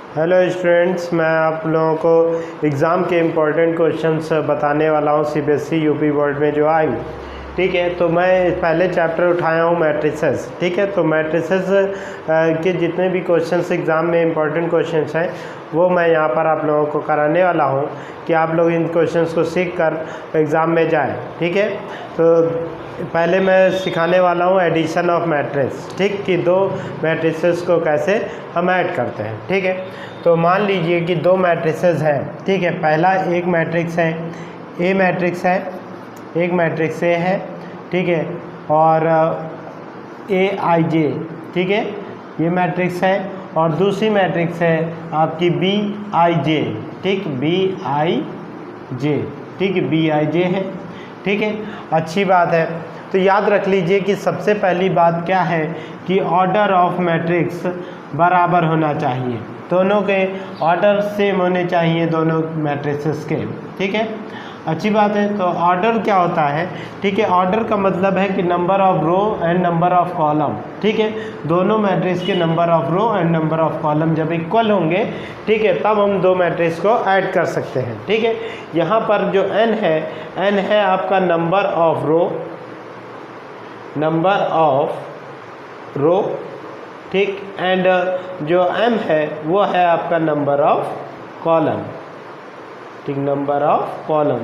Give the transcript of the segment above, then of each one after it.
Hello students, मैं आप लोगों को एग्ज़ाम के इम्पोर्टेंट क्वेश्चंस बताने वाला हूँ सीबीएसई यूपी बोर्ड में जो आई। ठीक है, तो मैं पहले चैप्टर उठाया हूँ मैट्रिसेस। ठीक है, तो मैट्रिसेस के जितने भी क्वेश्चंस एग्ज़ाम में इम्पोर्टेंट क्वेश्चंस हैं वो मैं यहाँ पर आप लोगों को कराने वाला हूँ कि आप लोग इन क्वेश्चंस को सीख कर एग्ज़ाम में जाएँ। ठीक है, तो पहले मैं सिखाने वाला हूँ एडिशन ऑफ मैट्रिक्स। ठीक, कि दो मैट्रिसेस को कैसे हम ऐड करते हैं। ठीक है, तो मान लीजिए कि दो मैट्रिसेस हैं। ठीक है, पहला एक मैट्रिक्स है ए मैट्रिक्स है, एक मैट्रिक्स ए है। ठीक है, और ए आई जे। ठीक है, ये मैट्रिक्स है, और दूसरी मैट्रिक्स है आपकी बी आई जे। ठीक, बी आई जे। ठीक है, बी आई जे है। ठीक है, अच्छी बात है। तो याद रख लीजिए कि सबसे पहली बात क्या है कि ऑर्डर ऑफ मैट्रिक्स बराबर होना चाहिए, दोनों के ऑर्डर सेम होने चाहिए दोनों मैट्रिसेस के। ठीक है, अच्छी बात है। तो ऑर्डर क्या होता है? ठीक है, ऑर्डर का मतलब है कि number of row and number of column. ठीक है, दोनों मैट्रिक्स के number of row and number of column जब इक्वल होंगे, ठीक है, तब हम दो मैट्रिक्स को ऐड कर सकते हैं। ठीक है, यहाँ पर जो n है आपका नंबर ऑफ रो। ठीक, एंड जो m है वो है आपका नंबर ऑफ कॉलम। ठीक, नंबर ऑफ कॉलम।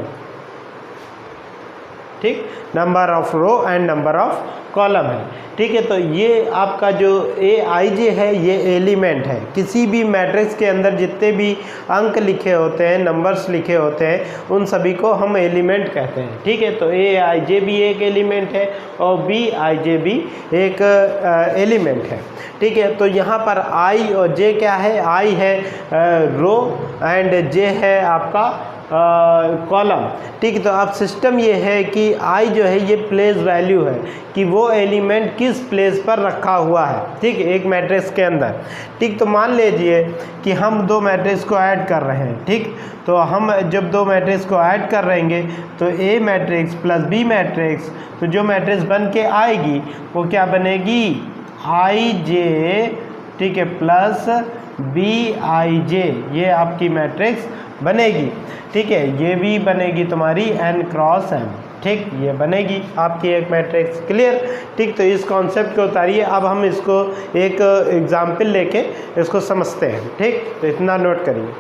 ठीक, number of row and number of column है। ठीक है, तो ये आपका जो ए आई जे है ये एलिमेंट है। किसी भी मैट्रिक्स के अंदर जितने भी अंक लिखे होते हैं, नंबर्स लिखे होते हैं, उन सभी को हम एलिमेंट कहते हैं। ठीक है, तो ए आई जे भी एक एलिमेंट है और बी आई जे भी एक एलिमेंट है। ठीक है, तो यहाँ पर आई और जे क्या है? आई है रो एंड जे है आपका कॉलम। ठीक, तो अब सिस्टम ये है कि आई जो है ये प्लेस वैल्यू है कि वो एलिमेंट किस प्लेस पर रखा हुआ है। ठीक, एक मैट्रिक्स के अंदर। ठीक, तो मान लीजिए कि हम दो मैट्रिक्स को ऐड कर रहे हैं। ठीक, तो हम जब दो मैट्रिक्स को ऐड कर रहेंगे तो ए मैट्रिक्स प्लस बी मैट्रिक्स, तो जो मैट्रिक्स बन के आएगी वो क्या बनेगी? आई जे। ठीक है, प्लस बी आई जे, ये आपकी मैट्रिक्स बनेगी। ठीक है, ये भी बनेगी तुम्हारी n क्रॉस m। ठीक, ये बनेगी आपकी एक मैट्रिक्स। क्लियर? ठीक, तो इस कॉन्सेप्ट को उतारिए। अब हम इसको एक एग्जाम्पल लेके इसको समझते हैं। ठीक, तो इतना नोट करिए।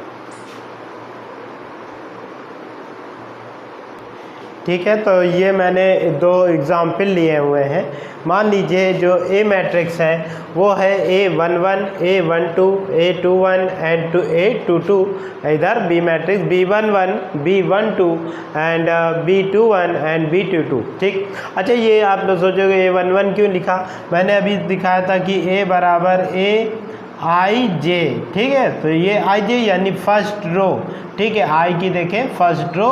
ठीक है, तो ये मैंने दो एग्जाम्पल लिए हुए हैं। मान लीजिए जो ए मैट्रिक्स है वो है A11, A12, A21 and A22। इधर B matrix B11, B12 and B21 and B22। ठीक, अच्छा, ये आप लोग सोचोगे A11 क्यों लिखा? मैंने अभी दिखाया था कि A बराबर A आई जे। ठीक है, तो ये आई जे यानी फर्स्ट रो। ठीक है, आई की देखें फर्स्ट रो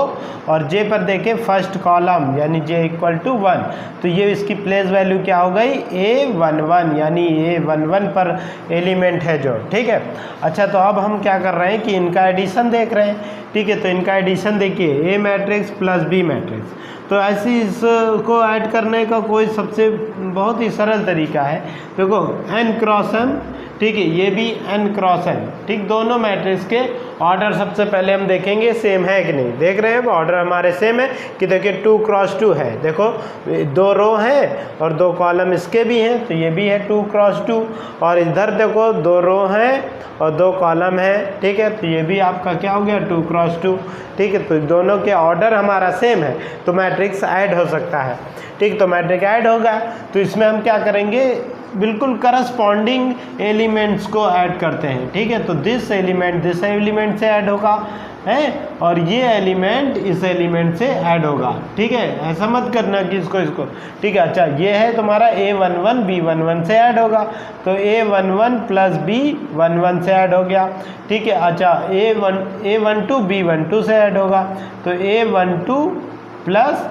और जे पर देखें फर्स्ट कॉलम, यानी जे इक्वल टू 1। तो ये इसकी प्लेस वैल्यू क्या हो गई? A11, यानी A11 पर एलिमेंट है जो। ठीक है, अच्छा, तो अब हम क्या कर रहे हैं कि इनका एडिशन देख रहे हैं। ठीक है, तो इनका एडिशन देखिए, ए मैट्रिक्स प्लस बी मैट्रिक्स। तो ऐसे इसको ऐड करने का कोई सबसे बहुत ही सरल तरीका है। देखो n क्रॉस m। ठीक है, ये भी n क्रॉस n। ठीक, दोनों मैट्रिक्स के ऑर्डर सबसे पहले हम देखेंगे सेम है कि नहीं। देख रहे हैं ऑर्डर हमारे सेम है कि देखिए 2 क्रॉस 2 है। देखो दो रो हैं और दो कॉलम इसके भी हैं, तो ये भी है 2 क्रॉस 2। और इधर देखो दो रो हैं और दो कॉलम है। ठीक है, तो ये भी आपका क्या हो गया? 2 क्रॉस 2। ठीक है, तो दोनों के ऑर्डर हमारा सेम है तो मैट्रिक्स ऐड हो सकता है। ठीक, तो मैट्रिक्स ऐड होगा तो इसमें हम क्या करेंगे? बिल्कुल करस्पॉन्डिंग एलिमेंट्स को ऐड करते हैं। ठीक है, तो दिस एलिमेंट से ऐड होगा है और ये एलिमेंट इस एलिमेंट से ऐड होगा। ठीक है, ऐसा मत करना कि इसको। ठीक है, अच्छा, ये है तुम्हारा A11 B11 से ऐड होगा, तो A11 प्लस B11 से ऐड हो गया। ठीक है, अच्छा, A12 B12 से ऐड होगा, तो A12 प्लस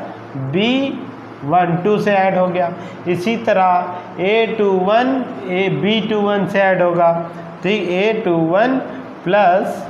B12 से ऐड हो गया। इसी तरह A21 B21 से ऐड होगा, ठीक, A21 प्लस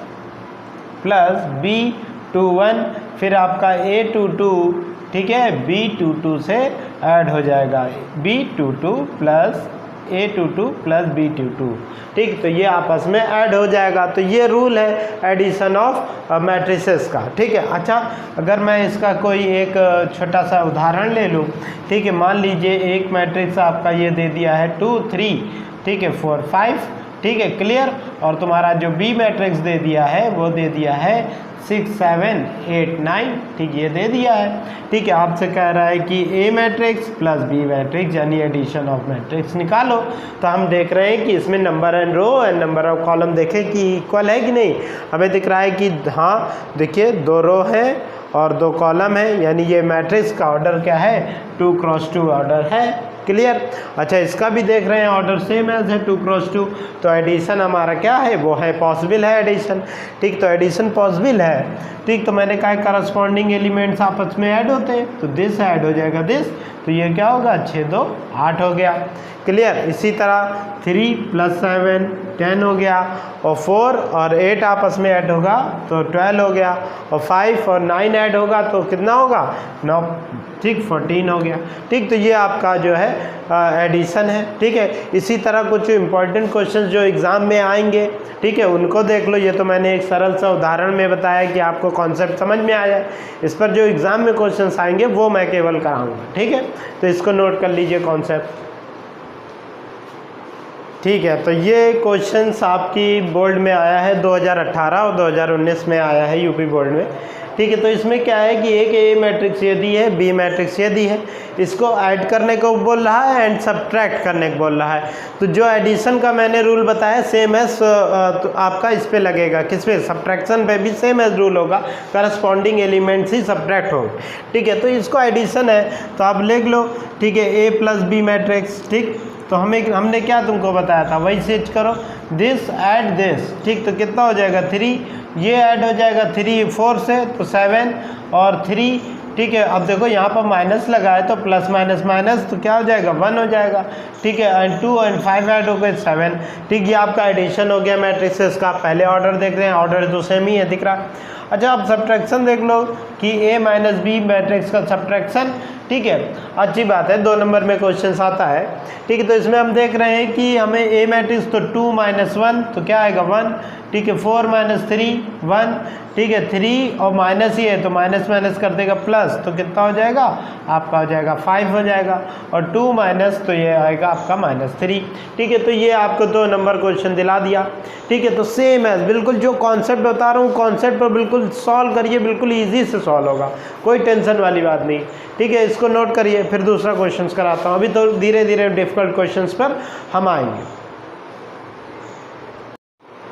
B21, फिर आपका A22, ठीक है, B22 से ऐड हो जाएगा। B22 plus A22 plus B22, ठीक। तो ये आपस में ऐड हो जाएगा। तो ये रूल है एडिशन ऑफ मैट्रिसेस का, ठीक है। अच्छा, अगर मैं इसका कोई एक छोटा सा उदाहरण ले लूँ, ठीक है। मान लीजिए एक मैट्रिक्स आपका ये दे दिया है 2 3, ठीक है, 4 5, ठीक है, क्लियर। और तुम्हारा जो बी मैट्रिक्स दे दिया है वो दे दिया है 6 7 8 9, ठीक, ये दे दिया है, ठीक है। आपसे कह रहा है कि A matrix plus B matrix यानी एडिशन ऑफ मैट्रिक्स निकालो। तो हम देख रहे हैं कि इसमें number and row and number of column देखें कि इक्वल है कि नहीं। हमें दिख रहा है कि हाँ, देखिए 2 रो है और 2 कॉलम है, यानी ये मैट्रिक्स का ऑर्डर क्या है, 2 क्रॉस 2 ऑर्डर है, क्लियर। अच्छा, इसका भी देख रहे हैं ऑर्डर सेम एज है 2 क्रॉस 2। तो एडिशन हमारा क्या है, वो है पॉसिबल है एडिशन, ठीक। तो एडिशन पॉसिबल है, ठीक। तो मैंने कहा करस्पॉन्डिंग एलिमेंट्स आपस में ऐड होते हैं, तो दिस ऐड हो जाएगा दिस, तो ये क्या होगा 6 2 8 हो गया, क्लियर। इसी तरह 3 + 7 10 हो गया, और 4 और 8 आपस में ऐड होगा तो 12 हो गया, और 5 और 9 ऐड होगा तो कितना होगा 9, ठीक, 14 हो गया, ठीक। तो ये आपका जो है एडिशन है, ठीक है। इसी तरह कुछ इंपॉर्टेंट क्वेश्चंस जो एग्ज़ाम में आएंगे, ठीक है, उनको देख लो। ये तो मैंने एक सरल सा उदाहरण में बताया कि आपको कॉन्सेप्ट समझ में आ जाए। इस पर जो एग्ज़ाम में क्वेश्चंस आएंगे वो मैं केवल कराऊंगा, ठीक है। तो इसको नोट कर लीजिए कॉन्सेप्ट, ठीक है। तो ये क्वेश्चंस आपकी बोर्ड में आया है 2018 और 2019 में आया है यूपी बोर्ड में, ठीक है। तो इसमें क्या है कि एक ए मैट्रिक्स ये दी है, बी मैट्रिक्स ये दी है, इसको ऐड करने को बोल रहा है एंड सब्ट्रैक्ट करने को बोल रहा है। तो जो एडिशन का मैंने रूल बताया सेम एज तो आपका इस पे लगेगा, किस पे, सब्ट्रैक्शन पे भी सेम एज रूल होगा, करस्पॉन्डिंग एलिमेंट्स ही सब्ट्रैक्ट होंगे, ठीक है। तो इसको एडिशन है तो आप लिख लो, ठीक है, ए प्लस बी मैट्रिक्स, ठीक। तो हमने क्या तुमको बताया था वही सेच करो, दिस ऐड दिस, ठीक। तो कितना हो जाएगा 3, ये ऐड हो जाएगा 3 4 से तो 7 और 3, ठीक है। अब देखो यहाँ पर माइनस लगा है तो प्लस माइनस माइनस तो क्या हो जाएगा 1 हो जाएगा, ठीक है। एंड 2 और 5 ऐड हो गए 7, ठीक। ये आपका एडिशन हो गया मैट्रिक्सेस का। पहले ऑर्डर देख रहे हैं, ऑर्डर तो सेम ही है दिख रहा। अच्छा, अब सब्ट्रैक्शन देख लो कि ए माइनस बी मैट्रिक्स का सब्ट्रैक्शन, ठीक है। अच्छी बात है, 2 नंबर में क्वेश्चन आता है, ठीक है। तो इसमें हम देख रहे हैं कि हमें ए मैट्रिक्स तो 2 - 1 तो क्या आएगा 1, ठीक है। 4 - 3 1, ठीक है। 3 और माइनस ही है तो माइनस माइनस कर देगा प्लस, तो कितना हो जाएगा आपका, हो जाएगा 5 हो जाएगा, और 2 माइनस तो ये आएगा आपका -3, ठीक है। तो ये आपको 2 नंबर क्वेश्चन दिला दिया, ठीक है। तो सेम है, बिल्कुल जो कॉन्सेप्ट बता रहा हूँ कॉन्सेप्ट पर बिल्कुल सॉल्व करिए, बिल्कुल ईजी से सॉल्व होगा, कोई टेंशन वाली बात नहीं, ठीक है। इसको नोट करिए, फिर दूसरा क्वेश्चन कराता हूँ। अभी तो धीरे धीरे डिफिकल्ट क्वेश्चन पर हम आएंगे,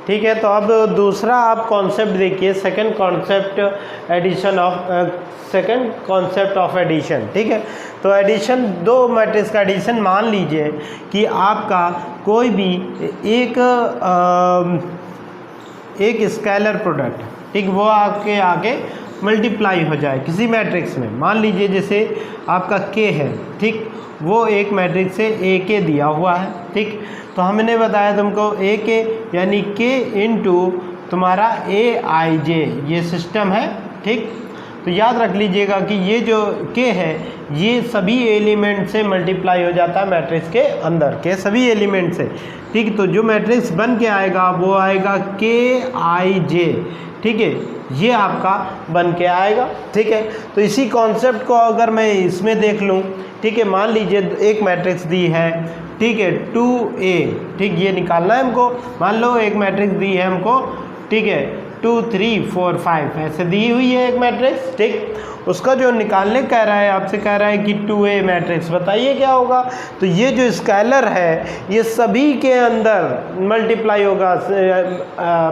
ठीक है। तो अब दूसरा आप कॉन्सेप्ट देखिए, second concept addition of second concept of addition, ठीक है। तो एडिशन, 2 मैट्रिक्स का एडिशन, मान लीजिए कि आपका कोई भी एक स्केलर प्रोडक्ट, ठीक, वो आपके आगे मल्टीप्लाई हो जाए किसी मैट्रिक्स में। मान लीजिए जैसे आपका के है, ठीक, वो एक मैट्रिक्स से ए के दिया हुआ है, ठीक। तो हमने बताया तुमको ए के यानी के इंटू तुम्हारा ए आई जे, ये सिस्टम है, ठीक। तो याद रख लीजिएगा कि ये जो के है ये सभी एलिमेंट से मल्टीप्लाई हो जाता है मैट्रिक्स के अंदर के सभी एलिमेंट से, ठीक। तो जो मैट्रिक्स बन के आएगा वो आएगा के आई जे, ठीक है, ये आपका बन के आएगा, ठीक है। तो इसी कॉन्सेप्ट को अगर मैं इसमें देख लूँ, ठीक है, मान लीजिए एक मैट्रिक्स दी है, ठीक है, 2a, ठीक, ये निकालना है हमको। मान लो एक मैट्रिक्स दी है हमको, ठीक है, 2 3 4 5 ऐसे दी हुई है एक मैट्रिक्स, ठीक। उसका जो निकालने कह रहा है, आपसे कह रहा है कि 2a मैट्रिक्स, बताइए क्या होगा। तो ये जो स्केलर है ये सभी के अंदर मल्टीप्लाई होगा,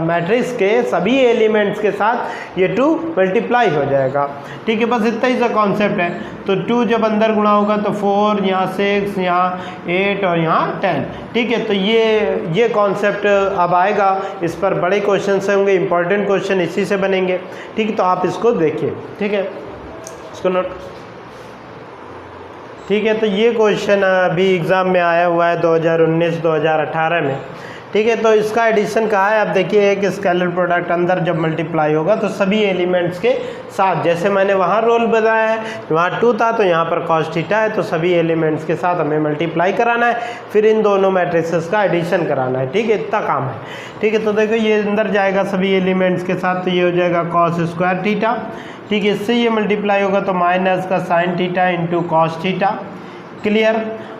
मैट्रिक्स के सभी एलिमेंट्स के साथ ये 2 मल्टीप्लाई हो जाएगा, ठीक है। बस इतना ही सा कॉन्सेप्ट है। तो 2 जब अंदर गुणा होगा तो 4, यहाँ 6, यहाँ 8 और यहाँ 10, ठीक है। तो ये कॉन्सेप्ट अब आएगा, इस पर बड़े क्वेश्चन होंगे, इंपॉर्टेंट क्वेश्चन इसी से बनेंगे, ठीक। तो आप इसको देखिए, ठीक है, इसको नोट, ठीक है। तो ये क्वेश्चन अभी एग्ज़ाम में आया हुआ है 2019-2018 में, ठीक है। तो इसका एडिशन कहा है, अब देखिए एक स्केलर प्रोडक्ट अंदर जब मल्टीप्लाई होगा तो सभी एलिमेंट्स के साथ, जैसे मैंने वहाँ रोल बताया है, वहाँ 2 था तो यहाँ पर cos थीटा है, तो सभी एलिमेंट्स के साथ हमें मल्टीप्लाई कराना है, फिर इन दोनों मैट्रिसेस का एडिशन कराना है। ठीक है, इतना काम है। ठीक है, तो देखो ये अंदर जाएगा सभी एलिमेंट्स के साथ, तो ये हो जाएगा cos स्क्वायर थीटा। ठीक है, इससे ये मल्टीप्लाई होगा तो माइनस का sine theta into cos theta. Clear.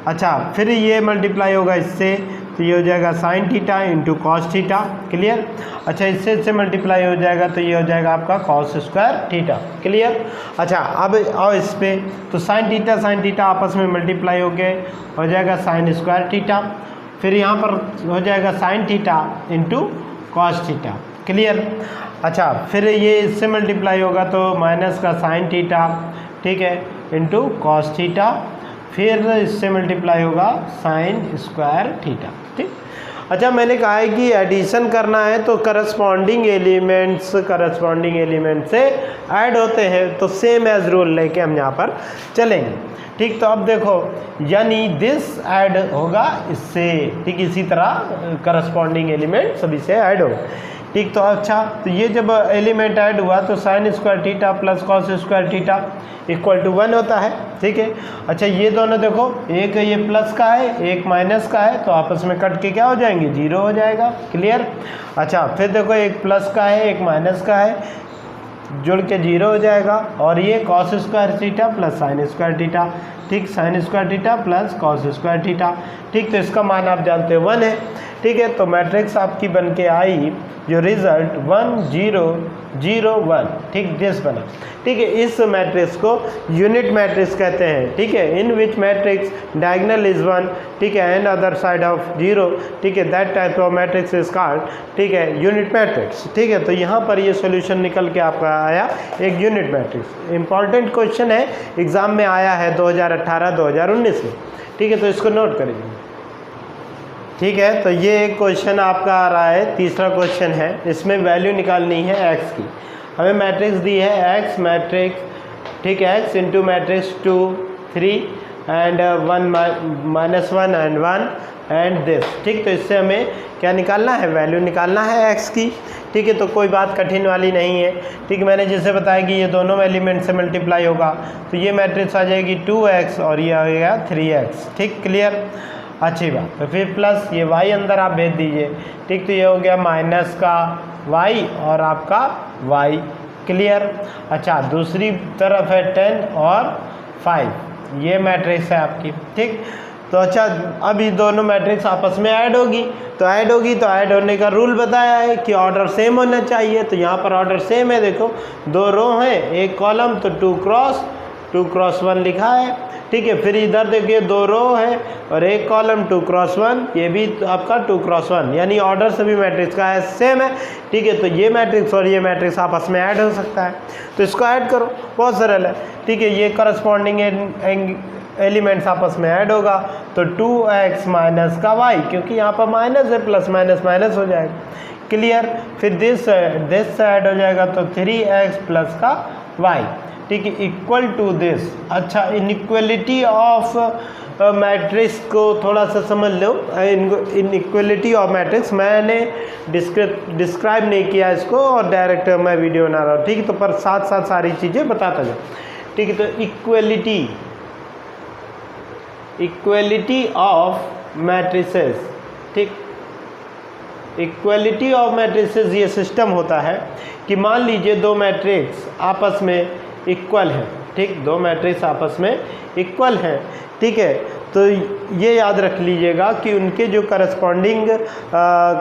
अच्छा, फिर ये मल्टीप्लाई होगा इससे, तो ये हो जाएगा sine theta into cos theta. Clear. अच्छा, इससे मल्टीप्लाई हो जाएगा तो ये हो जाएगा आपका कॉस स्क्वायर थीटा। क्लियर। अच्छा, अब आओ इस पे, तो साइन थीटा आपस में मल्टीप्लाई हो गए, हो जाएगा साइन स्क्वायर थीटा। फिर यहाँ पर हो जाएगा sine theta into cos theta. Clear. अच्छा, फिर ये इससे मल्टीप्लाई होगा तो माइनस का साइन थीटा, ठीक है, इंटू कॉस थीटा। फिर इससे मल्टीप्लाई होगा साइन स्क्वायर थीटा। ठीक। अच्छा, मैंने कहा है कि एडिशन करना है तो करस्पॉन्डिंग एलिमेंट्स से ऐड होते हैं, तो सेम एज रूल लेके हम यहाँ पर चलेंगे। ठीक, तो अब देखो, यानी दिस ऐड होगा इससे। ठीक, इसी तरह करस्पॉन्डिंग एलिमेंट सभी से ऐड होगा। ठीक, तो अच्छा, तो ये जब एलिमेंट ऐड हुआ तो sine square theta plus cos square theta equal to 1 होता है। ठीक है। अच्छा, ये दोनों देखो, एक ये प्लस का है, एक माइनस का है, तो आपस में कट के क्या हो जाएंगे, 0 हो जाएगा। क्लियर। अच्छा, फिर देखो एक प्लस का है, एक माइनस का है, जुड़ के 0 हो जाएगा। और ये cos square theta plus sine square theta. ठीक, sine square theta plus cos square theta. ठीक, तो इसका मान आप जानते हो 1 है। ठीक है, तो मैट्रिक्स आपकी बन के आई जो रिजल्ट 1 0 0 1। ठीक, दिस बना। ठीक है, इस मैट्रिक्स को यूनिट मैट्रिक्स कहते हैं। ठीक है, इन विच मैट्रिक्स डायगोनल इज 1, ठीक है, एंड अदर साइड ऑफ 0, ठीक है, that type of matrix is called, ठीक है, यूनिट मैट्रिक्स। ठीक है, तो यहाँ पर ये सॉल्यूशन निकल के आपका आया एक यूनिट मैट्रिक्स। इंपॉर्टेंट क्वेश्चन है, एग्जाम में आया है 2018-2019 में। ठीक है, तो इसको नोट करिए। ठीक है, तो ये एक क्वेश्चन आपका आ रहा है, तीसरा क्वेश्चन है, इसमें वैल्यू निकालनी है x की। हमें मैट्रिक्स दी है x मैट्रिक्स, ठीक है, x into matrix 2 3 and 1 -1 and 1 and this. ठीक, तो इससे हमें क्या निकालना है, वैल्यू निकालना है x की। ठीक है, तो कोई बात कठिन वाली नहीं है। ठीक, मैंने जैसे बताया कि ये दोनों एलिमेंट से मल्टीप्लाई होगा तो ये मैट्रिक्स आ जाएगी 2x और ये आ गया 3x। ठीक, क्लियर, अच्छी बात। तो फिर प्लस ये y अंदर आप भेज दीजिए। ठीक, तो ये हो गया माइनस का y और आपका y। क्लियर। अच्छा, दूसरी तरफ है 10 और 5, ये मैट्रिक्स है आपकी। ठीक, तो अच्छा, अब ये दोनों मैट्रिक्स आपस में ऐड होगी, तो ऐड होने का रूल बताया है कि ऑर्डर सेम होना चाहिए। तो यहाँ पर ऑर्डर सेम है, देखो 2 रो हैं, एक कॉलम, तो 2 क्रॉस 1 लिखा है। ठीक है, फिर इधर देखिए 2 रो है और एक कॉलम 2 क्रॉस 1, ये भी आपका 2 क्रॉस 1, यानी ऑर्डर सभी मैट्रिक्स का है सेम है। ठीक है, तो ये मैट्रिक्स और ये मैट्रिक्स आपस में ऐड हो सकता है, तो इसको ऐड करो, बहुत सरल है। ठीक है, ये करस्पॉन्डिंग एलिमेंट्स आपस में ऐड होगा तो 2x माइनस का y, क्योंकि यहाँ पर माइनस है, प्लस माइनस माइनस हो जाएगा। क्लियर। फिर दिस ऐड हो जाएगा तो 3x प्लस का y। ठीक है, इक्वल टू दिस। अच्छा, इनइक्वलिटी ऑफ मैट्रिक्स को थोड़ा सा समझ लो। इनइक्वलिटी ऑफ मैट्रिक्स मैंने डिस्क्राइब नहीं किया इसको, और डायरेक्ट मैं वीडियो बना रहा हूँ। ठीक है, तो पर साथ साथ सारी चीज़ें बताता जाऊँ। ठीक है, तो इक्वलिटी ऑफ मैट्रिसेस। ठीक, इक्वलिटी ऑफ मैट्रिसेस ये सिस्टम होता है कि मान लीजिए 2 मैट्रिक्स आपस में इक्वल है। ठीक, 2 मैट्रिक्स आपस में इक्वल हैं। ठीक है, तो ये याद रख लीजिएगा कि उनके जो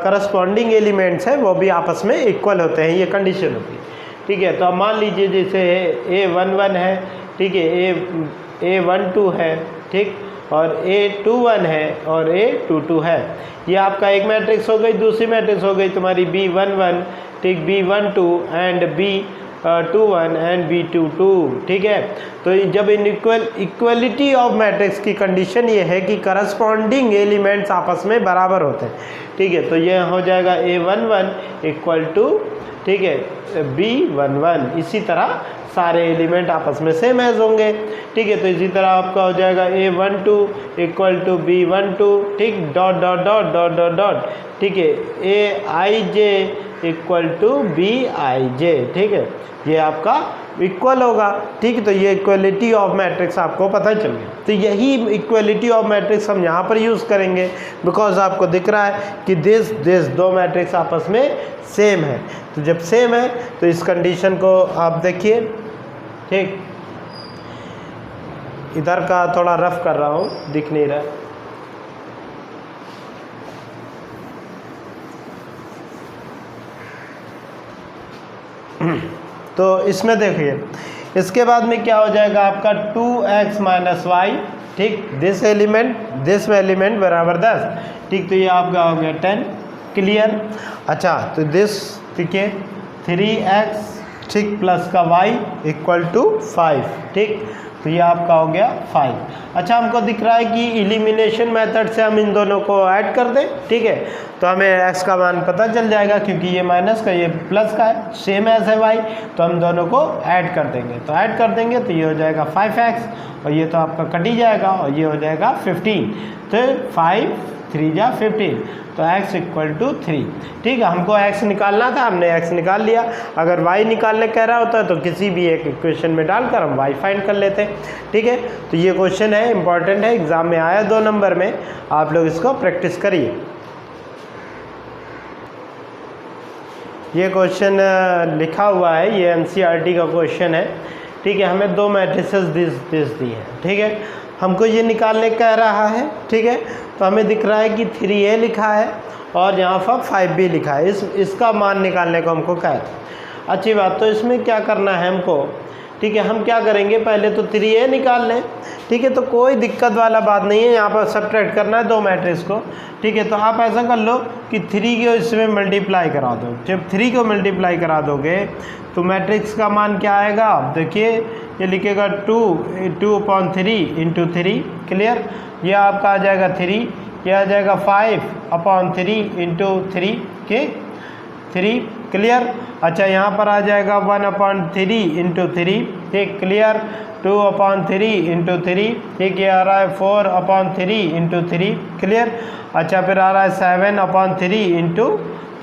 करस्पॉन्डिंग एलिमेंट्स हैं वो भी आपस में इक्वल होते हैं, ये कंडीशन होती है। ठीक है, तो अब मान लीजिए जैसे A11 है, ठीक है, A12 है, ठीक, और A21 है और A22 है। ये आपका एक मैट्रिक्स हो गई। दूसरी मैट्रिक्स हो गई तुम्हारी B11, ठीक, B12 and B21 and B22। ठीक है, तो जब इक्वलिटी ऑफ मैट्रिक्स की कंडीशन ये है कि करस्पॉन्डिंग एलिमेंट्स आपस में बराबर होते हैं। ठीक है, तो ये हो जाएगा A11 इक्वल टू, ठीक है, B11। इसी तरह सारे एलिमेंट आपस में सेम एज होंगे। ठीक है, तो इसी तरह आपका हो जाएगा A12 इक्वल टू B12, ठीक, dot dot dot dot dot dot, ठीक है, Aij इक्वल टू Bij, ठीक है, ये आपका इक्वल होगा। ठीक है, तो ये इक्वलिटी ऑफ मैट्रिक्स आपको पता चल गया। तो यही इक्वलिटी ऑफ मैट्रिक्स हम यहाँ पर यूज़ करेंगे, बिकॉज आपको दिख रहा है कि दिस दो मैट्रिक्स आपस में सेम है। तो जब सेम है तो इस कंडीशन को आप देखिए। ठीक, इधर का थोड़ा रफ कर रहा हूँ, दिख नहीं रहा। तो इसमें देखिए, इसके बाद में क्या हो जाएगा आपका 2x माइनस वाई, ठीक, दिस एलिमेंट बराबर 10, ठीक, तो ये आपका हो गया 10, क्लियर। अच्छा, तो दिस, ठीक है, 3x, ठीक, प्लस का y इक्वल टू 5, ठीक, तो ये आपका हो गया 5। अच्छा, हमको दिख रहा है कि इलिमिनेशन मेथड से हम इन दोनों को ऐड कर दें। ठीक है, तो हमें x का मान पता चल जाएगा, क्योंकि ये माइनस का ये प्लस का है, सेम एज है y, तो हम दोनों को ऐड कर देंगे। तो ऐड कर देंगे तो ये हो जाएगा 5x, और ये तो आपका कट ही जाएगा, और ये हो जाएगा 15। तो 5 3 जा 15, तो x इक्वल टू 3। ठीक है, हमको x निकालना था, हमने x निकाल लिया। अगर y निकालने कह रहा होता तो किसी भी एक इक्वेशन में डालकर हम y फाइंड कर लेते। ठीक है, तो ये क्वेश्चन है, इंपॉर्टेंट है, एग्जाम में आया 2 नंबर में, आप लोग इसको प्रैक्टिस करिए। ये क्वेश्चन लिखा हुआ है, ये NCERT का क्वेश्चन है। ठीक है, हमें 2 मैट्रिसेस दिस दी हैं। ठीक है, हमको ये निकालने कह रहा है। ठीक है, तो हमें दिख रहा है कि 3a लिखा है और यहाँ पर 5b लिखा है। इसका मान निकालने को हमको कह रहा है। अच्छी बात, तो इसमें क्या करना है हमको। ठीक है, हम क्या करेंगे, पहले तो 3a निकाल लें। ठीक है, तो कोई दिक्कत वाला बात नहीं है, यहाँ पर सब्ट्रैक्ट करना है 2 मैट्रिक्स को। ठीक है, तो आप ऐसा कर लो कि 3 को इसमें मल्टीप्लाई करा दो। जब 3 को मल्टीप्लाई करा दोगे तो मैट्रिक्स का मान क्या आएगा, आप देखिए, ये लिखेगा 2/3 इंटू 3, क्लियर। ये आपका आ जाएगा 3, ये आ जाएगा 5/3 इंटू 3 के 3, क्लियर। अच्छा, यहाँ पर आ जाएगा 1/3 इंटू 3, ठीक, क्लियर। 2/3 इंटू 3, ठीक, ये आ रहा है 4/3 इंटू 3, क्लियर। अच्छा, फिर आ रहा है 7/3 इंटू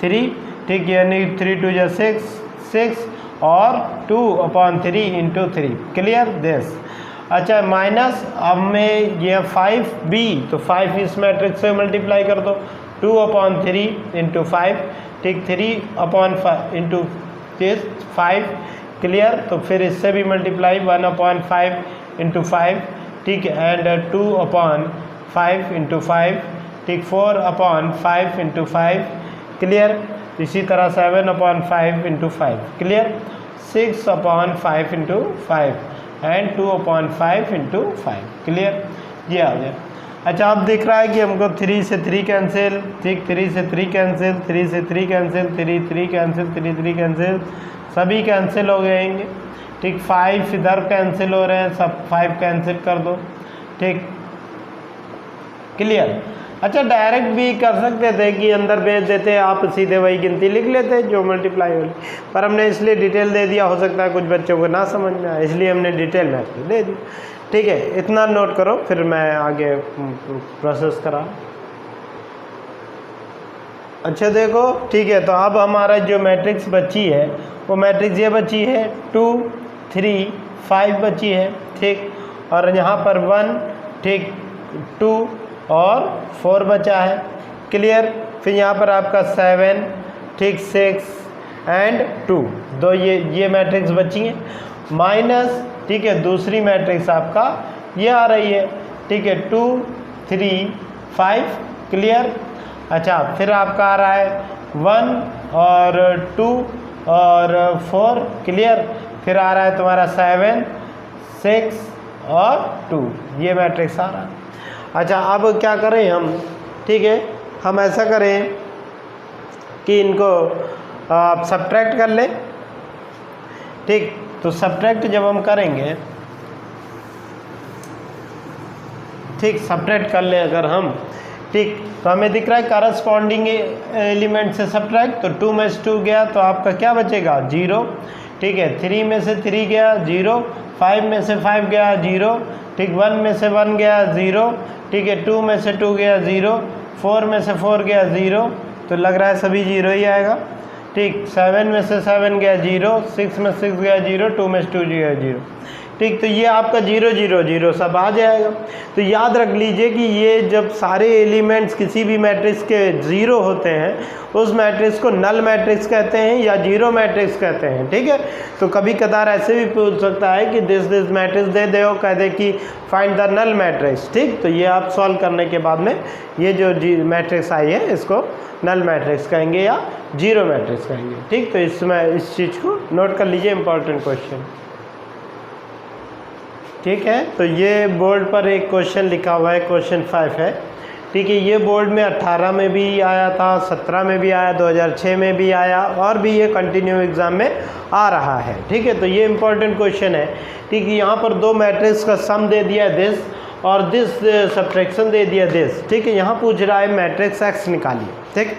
3, ठीक, यानी 3 2 जा 6 और 2/3 इंटू 3, क्लियर दिस। अच्छा, माइनस, अब में ये 5b, तो 5 इस मैट्रिक्स से मल्टीप्लाई कर दो, 2/3 इंटू 5, ठीक, 3/5 इंटू 5, क्लियर। तो फिर इससे भी मल्टीप्लाई 1/5 इंटू 5, ठीक, एंड 2/5 इंटू 5, ठीक, 4/5 इंटू 5, क्लियर। इसी तरह 7/5 into 5, clear. 6/5 into 5 and 2/5 into 5, clear. ये आ गया। अच्छा, अब दिख रहा है कि हमको 3 से 3 कैंसिल, ठीक, 3 से 3 कैंसिल, 3 से 3 कैंसिल, 3 कैंसिल, 3 कैंसिल, सभी कैंसिल हो गएंगे। ठीक, 5 इधर कैंसिल हो रहे हैं, सब 5 कैंसिल कर दो, ठीक, क्लियर। अच्छा, डायरेक्ट भी कर सकते थे कि अंदर भेज देते, आप सीधे वही गिनती लिख लेते जो मल्टीप्लाई हो, पर हमने इसलिए डिटेल दे दिया, हो सकता है कुछ बच्चों को ना समझ में आए, इसलिए हमने डिटेल में दे दी। ठीक है, इतना नोट करो, फिर मैं आगे प्रोसेस करा। अच्छा, देखो, ठीक है, तो अब हमारा जो मैट्रिक्स बची है वो मैट्रिक्स ये बची है 2 3 5 बची है, ठीक, और यहाँ पर 1, ठीक, 2 और 4 बचा है, क्लियर। फिर यहाँ पर आपका 7, ठीक, 6 एंड 2, दो ये मैट्रिक्स बची हैं, माइनस, ठीक है, दूसरी मैट्रिक्स आपका ये आ रही है, ठीक है, 2 3 5, क्लियर। अच्छा, फिर आपका आ रहा है 1 और 2 और 4, क्लियर। फिर आ रहा है तुम्हारा 7 6 और 2, ये मैट्रिक्स आ रहा है। अच्छा, अब क्या करें हम, ठीक है, हम ऐसा करें कि इनको आप सब्ट्रैक्ट कर लें, ठीक। तो सब्ट्रैक्ट जब हम करेंगे, ठीक, सब्ट्रैक्ट कर लें अगर हम, ठीक, तो हमें दिख रहा है करस्पॉन्डिंग एलिमेंट से सब्ट्रैक्ट, तो 2 में से 2 गया तो आपका क्या बचेगा 0, ठीक है, 3 में से 3 गया 0, 5 में से 5 गया 0, ठीक, 1 में से 1 गया 0, ठीक है, 2 में से 2 गया 0, 4 में से 4 गया 0, तो लग रहा है सभी 0 ही आएगा, ठीक, 7 में से 7 गया 0, 6 में 6 गया 0, 2 में से 2 गया 0, ठीक, तो ये आपका 0 0 0 सब आ जाएगा। तो याद रख लीजिए कि ये जब सारे एलिमेंट्स किसी भी मैट्रिक्स के 0 होते हैं उस मैट्रिक्स को नल मैट्रिक्स कहते हैं या जीरो मैट्रिक्स कहते हैं, ठीक है। तो कभी कदार ऐसे भी पूछ सकता है कि दिस मैट्रिक्स दे दे और कह दे कि फाइंड द नल मैट्रिक्स, ठीक, तो ये आप सॉल्व करने के बाद में ये जो मैट्रिक्स आई है इसको नल मैट्रिक्स कहेंगे या जीरो मैट्रिक्स कहेंगे, ठीक। तो इसमें इस चीज़ को नोट कर लीजिए, इंपॉर्टेंट क्वेश्चन, ठीक है। तो ये बोर्ड पर एक क्वेश्चन लिखा हुआ है, क्वेश्चन 5 है, ठीक है। ये बोर्ड में 18 में भी आया था, 17 में भी आया, 2006 में भी आया और भी ये कंटिन्यू एग्ज़ाम में आ रहा है, ठीक है। तो ये इंपॉर्टेंट क्वेश्चन है, ठीक है। यहाँ पर 2 मैट्रिक्स का सम दे दिया दिस और दिस सब्ट्रैक्शन दे दिया दिस, ठीक है। यहाँ पूछ रहा है मैट्रिक्स एक्स निकालिए, ठीक,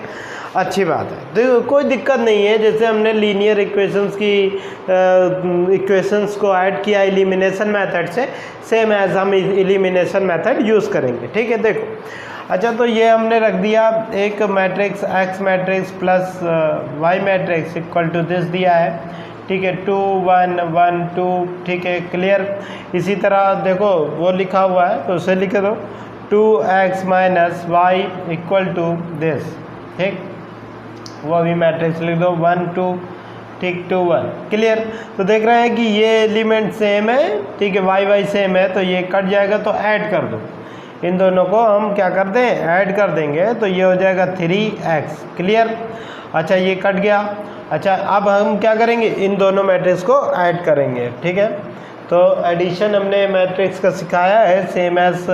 अच्छी बात है, तो कोई दिक्कत नहीं है। जैसे हमने लीनियर इक्वेशंस की इक्वेशंस को ऐड किया एलिमिनेशन मेथड से, सेम एज हम एलिमिनेशन मेथड यूज़ करेंगे, ठीक है। देखो, अच्छा, तो ये हमने रख दिया एक matrix X matrix plus Y matrix equal to this दिया है, ठीक है, 2 1 1 2, ठीक है, क्लियर। इसी तरह देखो वो लिखा हुआ है तो उसे लिख दो 2x minus Y equal to this, ठीक, वो भी मैट्रिक्स लिख दो 1 2, ठीक, 2 1, क्लियर। तो देख रहे हैं कि ये एलिमेंट सेम है, ठीक है, वाई वाई सेम है, तो ये कट जाएगा तो ऐड कर दो, इन दोनों को हम क्या कर दें, ऐड कर देंगे, तो ये हो जाएगा 3x, क्लियर। अच्छा, ये कट गया। अच्छा, अब हम क्या करेंगे, इन दोनों मैट्रिक्स को ऐड करेंगे, ठीक है। तो एडिशन हमने मैट्रिक्स का सिखाया है, सेम एज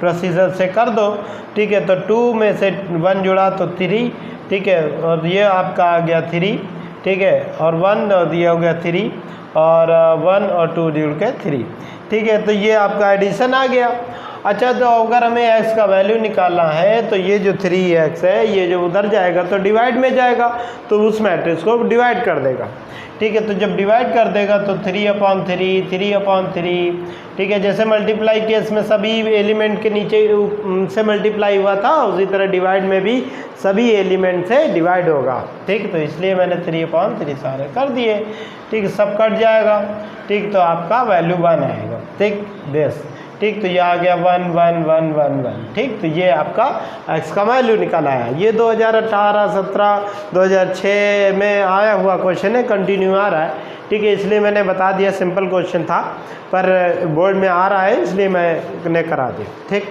प्रोसीजर से कर दो, ठीक है। तो 2 में से 1 जुड़ा तो 3, ठीक है, और ये आपका आ गया 3, ठीक है, और 1 और ये हो गया 3 और 1 और 2 जुड़ के 3, ठीक है। तो ये आपका एडिशन आ गया। अच्छा, तो अगर हमें x का वैल्यू निकालना है तो ये जो 3x है ये जो उधर जाएगा तो डिवाइड में जाएगा, तो उस मैट्रिक्स को डिवाइड कर देगा, ठीक है। तो जब डिवाइड कर देगा तो 3/3 3/3, ठीक है। जैसे मल्टीप्लाई केस में सभी एलिमेंट के नीचे से मल्टीप्लाई हुआ था, उसी तरह डिवाइड में भी सभी एलिमेंट से डिवाइड होगा, ठीक। तो इसलिए मैंने 3/3 सारे कर दिए, ठीक, सब कट जाएगा, ठीक। तो आपका वैल्यू 1 आएगा, ठीक, दिस, ठीक। तो ये आ गया 1 1 1 1 1, ठीक। तो ये आपका x का वैल्यू निकल आया। ये 2018 17 2006 में आया हुआ क्वेश्चन है, कंटिन्यू आ रहा है, ठीक है। इसलिए मैंने बता दिया, सिंपल क्वेश्चन था पर बोर्ड में आ रहा है इसलिए मैंने करा दिया, ठीक,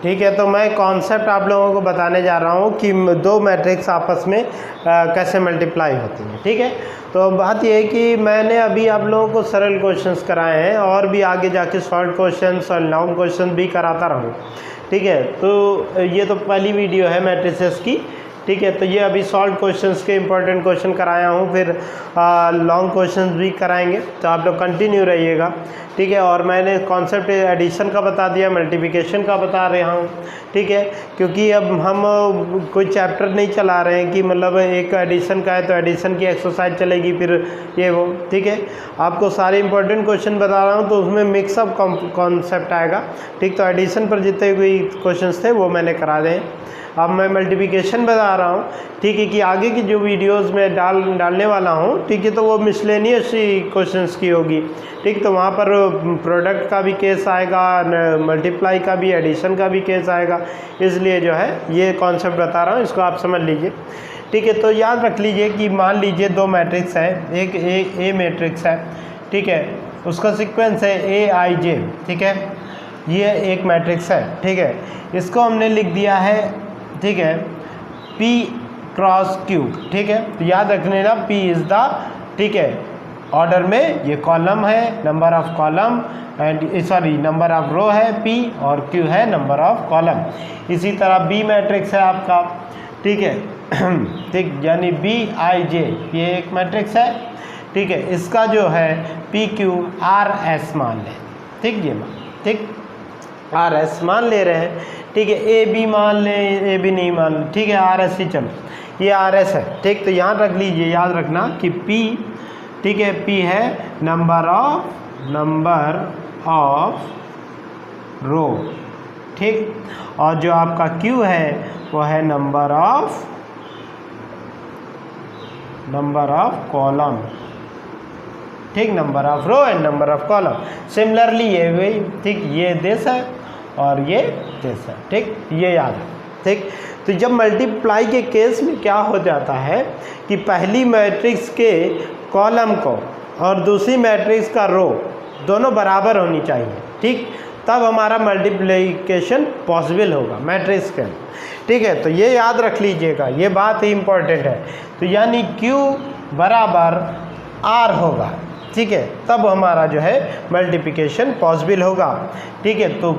ठीक है। तो मैं कॉन्सेप्ट आप लोगों को बताने जा रहा हूँ कि 2 मैट्रिक्स आपस में कैसे मल्टीप्लाई होती हैं, ठीक है। तो बात यह है कि मैंने अभी आप लोगों को सरल क्वेश्चंस कराए हैं और भी आगे जाके शॉर्ट क्वेश्चंस और लॉन्ग क्वेश्चन भी कराता रहूँ, ठीक है। तो ये तो पहली वीडियो है मैट्रिसेस की, ठीक है। तो ये अभी सॉल्व क्वेश्चंस के इंपॉर्टेंट क्वेश्चन कराया हूँ, फिर लॉन्ग क्वेश्चंस भी कराएंगे, तो आप लोग कंटिन्यू रहिएगा, ठीक है। और मैंने कॉन्सेप्ट एडिशन का बता दिया, मल्टीप्लिकेशन का बता रहा हूँ, ठीक है। क्योंकि अब हम कोई चैप्टर नहीं चला रहे हैं कि मतलब एक एडिशन का है तो एडिशन की एक्सरसाइज चलेगी फिर ये वो, ठीक है। आपको सारे इंपॉर्टेंट क्वेश्चन बता रहा हूँ तो उसमें मिक्सअप कॉन्सेप्ट आएगा, ठीक। तो एडिशन पर जितने भी क्वेश्चन थे वो मैंने करा दें। अब मैं मल्टीप्लिकेशन बता रहा हूँ, ठीक है, कि आगे की जो वीडियोस में डालने वाला हूँ, ठीक है, तो वो मिसलेनियस क्वेश्चंस की होगी, ठीक। तो वहाँ पर प्रोडक्ट का भी केस आएगा, मल्टीप्लाई का भी, एडिशन का भी केस आएगा, इसलिए जो है ये कॉन्सेप्ट बता रहा हूँ, इसको आप समझ लीजिए, ठीक है। तो याद रख लीजिए कि मान लीजिए 2 मैट्रिक्स है, एक ए मैट्रिक्स है, ठीक है, उसका सीक्वेंस है AIJ, ठीक है, ये एक मैट्रिक्स है, ठीक है। इसको हमने लिख दिया है, ठीक है, P क्रॉस Q, ठीक है। तो याद रखने ना, P इज़ द, ठीक है, ऑर्डर में ये कॉलम है, number of column and sorry number of row है P और Q है नंबर ऑफ कॉलम। इसी तरह B मैट्रिक्स है आपका, ठीक है, ठीक, यानी BIJ ये एक मैट्रिक्स है, ठीक है। इसका जो है PQRS मान लें, ठीक, ये मान, ठीक, RS मान ले रहे हैं, ठीक है। AB मान लें, AB नहीं मान, ठीक है, RS ही चलो, ये RS है, ठीक। तो यहाँ रख लीजिए, याद रखना कि P, ठीक है, P है नंबर ऑफ रो, ठीक। और जो आपका Q है वो है नंबर ऑफ कॉलम, ठीक, number of row and number of column. Similarly ये वही, ठीक, ये दिस है और ये दिस है, ठीक, ये याद है, ठीक। तो जब मल्टीप्लाई के केस में क्या हो जाता है कि पहली मैट्रिक्स के कॉलम को और दूसरी मैट्रिक्स का रो दोनों बराबर होनी चाहिए, ठीक, तब हमारा मल्टीप्लिकेशन पॉसिबल होगा मैट्रिक्स के, ठीक है। तो ये याद रख लीजिएगा, ये बात ही इम्पोर्टेंट है। तो यानी Q बराबर R होगा, ठीक है, तब हमारा जो है मल्टीप्लिकेशन पॉसिबल होगा, ठीक है। तो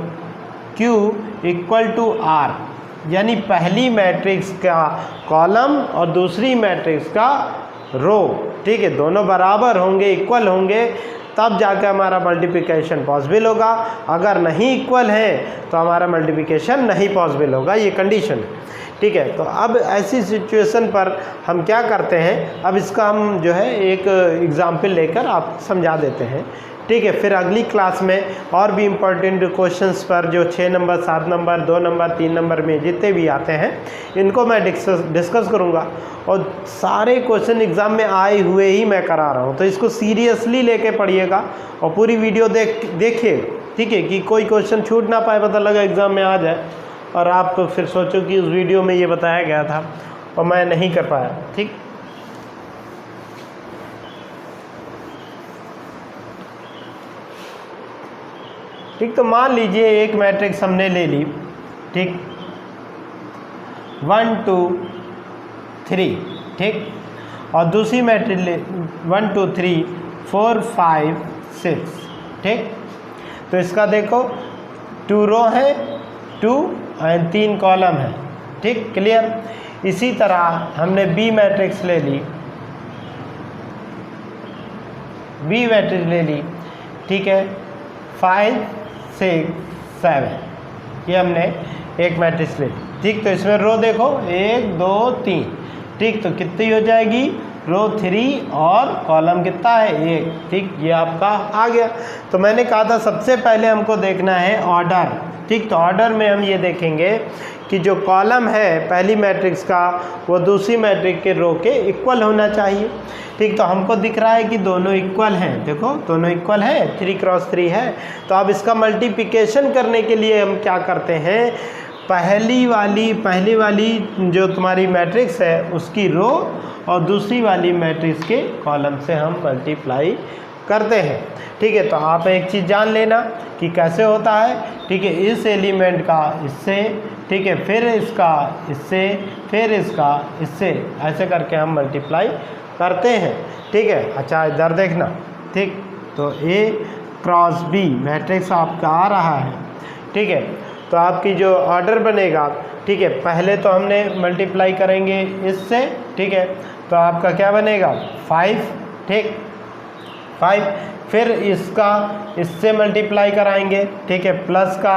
Q इक्वल टू R, यानी पहली मैट्रिक्स का कॉलम और दूसरी मैट्रिक्स का रो, ठीक है, दोनों बराबर होंगे, इक्वल होंगे, तब जाकर हमारा मल्टीप्लिकेशन पॉसिबल होगा। अगर नहीं इक्वल है तो हमारा मल्टीप्लिकेशन नहीं पॉसिबल होगा, ये कंडीशन है, ठीक है। तो अब ऐसी सिचुएशन पर हम क्या करते हैं, अब इसका हम जो है एक एग्जाम्पल लेकर आप समझा देते हैं, ठीक है। फिर अगली क्लास में और भी इम्पोर्टेंट क्वेश्चंस पर जो 6 नंबर, 7 नंबर, 2 नंबर, 3 नंबर में जितने भी आते हैं इनको मैं डिस्कस करूँगा, और सारे क्वेश्चन एग्ज़ाम में आए हुए ही मैं करा रहा हूँ। तो इसको सीरियसली लेके पढ़िएगा और पूरी वीडियो देखिए, ठीक है, कि कोई क्वेश्चन छूट ना पाए, पता लगा एग्ज़ाम में आ जाए और आप तो फिर सोचो कि उस वीडियो में ये बताया गया था और मैं नहीं कर पाया, ठीक। ठीक, तो मान लीजिए एक मैट्रिक्स हमने ले ली, ठीक, 1 2 3, ठीक, और दूसरी मैट्रिक्स ले 1 2 3 4 5 6, ठीक। तो इसका देखो 2 रो है, 2 और 3 कॉलम है, ठीक, क्लियर। इसी तरह हमने बी मैट्रिक्स ले ली, ठीक है, 5 6 7, ये हमने एक मैट्रिक्स ले ली, ठीक। तो इसमें रो देखो 1 2 3, ठीक, तो कितनी हो जाएगी, रो 3 और कॉलम कितना है 1, ठीक, ये आपका आ गया। तो मैंने कहा था सबसे पहले हमको देखना है ऑर्डर, ठीक। तो ऑर्डर में हम ये देखेंगे कि जो कॉलम है पहली मैट्रिक्स का वो दूसरी मैट्रिक्स के रो के इक्वल होना चाहिए, ठीक। तो हमको दिख रहा है कि दोनों इक्वल हैं, देखो दोनों इक्वल है, 3 क्रॉस 3 है। तो अब इसका मल्टीप्लिकेशन करने के लिए हम क्या करते हैं, पहली वाली जो तुम्हारी मैट्रिक्स है उसकी रो और दूसरी वाली मैट्रिक्स के कॉलम से हम मल्टीप्लाई करते हैं, ठीक है। तो आप एक चीज़ जान लेना कि कैसे होता है, ठीक है, इस एलिमेंट का इससे, ठीक है, फिर इसका इससे, फिर इसका इससे, ऐसे करके हम मल्टीप्लाई करते हैं, ठीक है। अच्छा इधर देखना, ठीक, तो A क्रॉस B मैट्रिक्स आपका आ रहा है, ठीक है। तो आपकी जो ऑर्डर बनेगा, ठीक है, पहले तो हमने मल्टीप्लाई करेंगे इससे, ठीक है, तो आपका क्या बनेगा 5, ठीक, 5, फिर इसका इससे मल्टीप्लाई कराएंगे, ठीक है, प्लस का,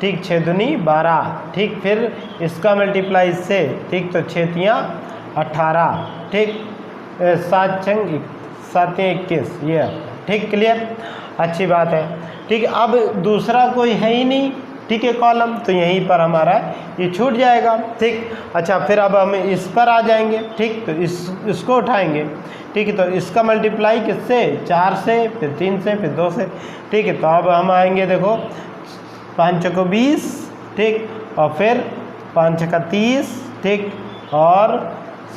ठीक, 6 दूनी 12, ठीक, फिर इसका मल्टीप्लाई इससे, ठीक, तो 6 तियाँ 18, ठीक, 7 छंग 7 21, ये, ठीक, क्लियर, अच्छी बात है, ठीक। अब दूसरा कोई है ही नहीं, ठीक है, कॉलम, तो यहीं पर हमारा ये छूट जाएगा, ठीक। अच्छा फिर अब हम इस पर आ जाएंगे, ठीक, तो इसको उठाएंगे, ठीक है, तो इसका मल्टीप्लाई किससे, 4 से, फिर 3 से, फिर 2 से, ठीक है। तो अब हम आएंगे, देखो 5 चौको 20, ठीक, और फिर 5 छक्का 30, ठीक, और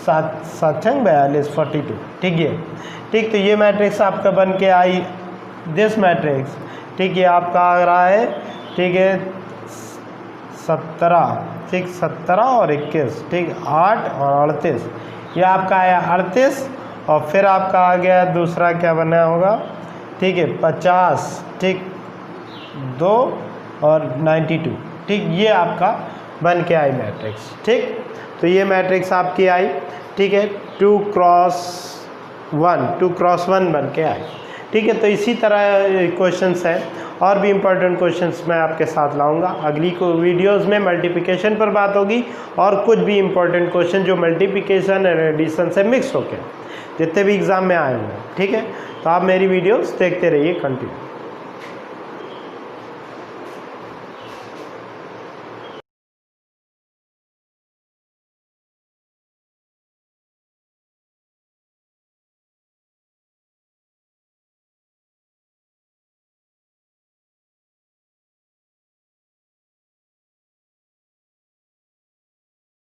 7 छंग 42 42, ठीक है, ठीक। तो ये मैट्रिक्स आपका बन के आई, दिस मैट्रिक्स, ठीक, ये आपका आ रहा है, ठीक है, 17, ठीक, 17 और 21, ठीक, 8 और 38, ये आपका आया 38, और फिर आपका आ गया दूसरा क्या बना होगा, ठीक है, 50, ठीक, 2 और 92, ठीक, ये आपका बन के आई मैट्रिक्स, ठीक। तो ये मैट्रिक्स आपकी आई, ठीक है, 2 क्रॉस 1 बन के आई, ठीक है, तो इसी तरह क्वेश्चंस हैं और भी इम्पोर्टेंट क्वेश्चंस मैं आपके साथ लाऊंगा। अगली को वीडियोस में मल्टीप्लिकेशन पर बात होगी और कुछ भी इम्पोर्टेंट क्वेश्चन जो मल्टीप्लिकेशन एंड एडिशन से मिक्स होकर जितने भी एग्ज़ाम में आए हुए हैं। ठीक है, तो आप मेरी वीडियोस देखते रहिए कंटिन्यू।